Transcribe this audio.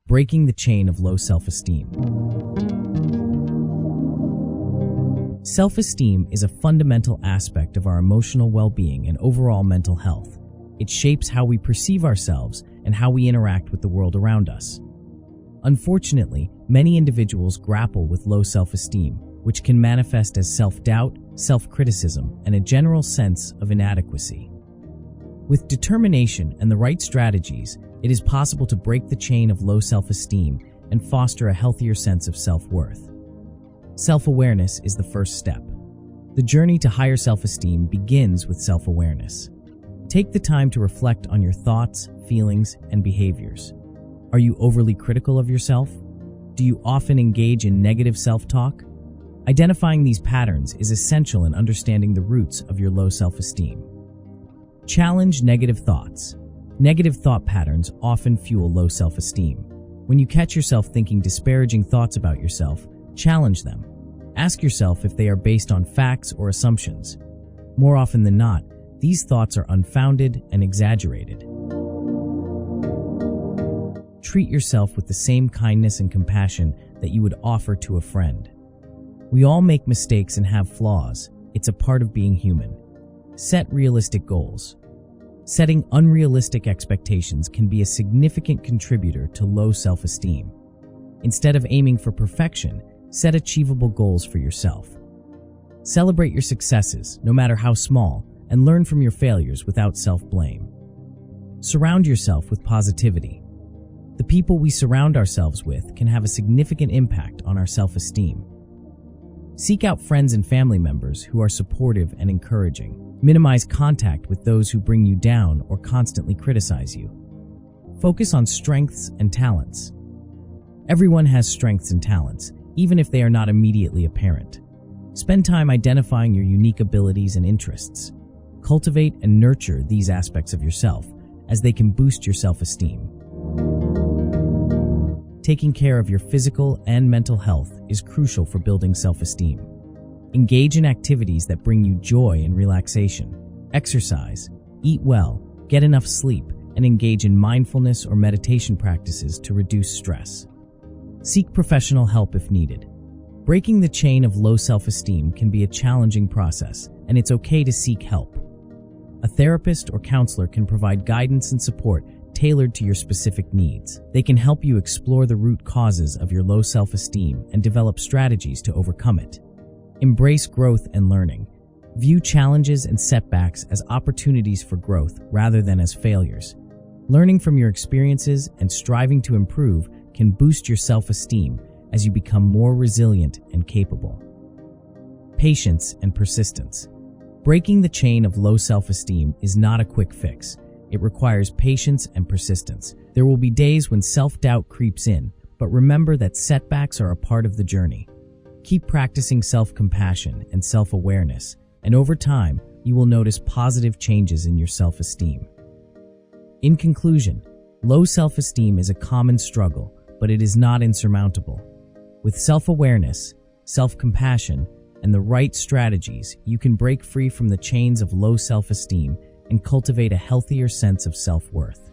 Breaking the chain of low self-esteem. Self-esteem is a fundamental aspect of our emotional well-being and overall mental health. It shapes how we perceive ourselves and how we interact with the world around us. Unfortunately, many individuals grapple with low self-esteem, which can manifest as self-doubt, self-criticism, and a general sense of inadequacy. With determination and the right strategies, it is possible to break the chain of low self-esteem and foster a healthier sense of self-worth. Self-awareness is the first step. The journey to higher self-esteem begins with self-awareness. Take the time to reflect on your thoughts, feelings, and behaviors. Are you overly critical of yourself? Do you often engage in negative self-talk? Identifying these patterns is essential in understanding the roots of your low self-esteem. Challenge negative thoughts. Negative thought patterns often fuel low self-esteem. When you catch yourself thinking disparaging thoughts about yourself, challenge them. Ask yourself if they are based on facts or assumptions. More often than not, these thoughts are unfounded and exaggerated. Treat yourself with the same kindness and compassion that you would offer to a friend. We all make mistakes and have flaws. It's a part of being human. Set realistic goals. Setting unrealistic expectations can be a significant contributor to low self-esteem. Instead of aiming for perfection, set achievable goals for yourself. Celebrate your successes, no matter how small, and learn from your failures without self-blame. Surround yourself with positivity. The people we surround ourselves with can have a significant impact on our self-esteem. Seek out friends and family members who are supportive and encouraging. Minimize contact with those who bring you down or constantly criticize you. Focus on strengths and talents. Everyone has strengths and talents, even if they are not immediately apparent. Spend time identifying your unique abilities and interests. Cultivate and nurture these aspects of yourself, as they can boost your self-esteem. Taking care of your physical and mental health is crucial for building self-esteem. Engage in activities that bring you joy and relaxation. Exercise, eat well, get enough sleep, and engage in mindfulness or meditation practices to reduce stress. Seek professional help if needed. Breaking the chain of low self-esteem can be a challenging process, and it's okay to seek help. A therapist or counselor can provide guidance and support tailored to your specific needs. They can help you explore the root causes of your low self-esteem and develop strategies to overcome it. Embrace growth and learning. View challenges and setbacks as opportunities for growth rather than as failures. Learning from your experiences and striving to improve can boost your self-esteem as you become more resilient and capable. Patience and persistence. Breaking the chain of low self-esteem is not a quick fix. It requires patience and persistence. There will be days when self-doubt creeps in, but remember that setbacks are a part of the journey. Keep practicing self-compassion and self-awareness, and over time, you will notice positive changes in your self-esteem. In conclusion, low self-esteem is a common struggle, but it is not insurmountable. With self-awareness, self-compassion, and the right strategies, you can break free from the chains of low self-esteem and cultivate a healthier sense of self-worth.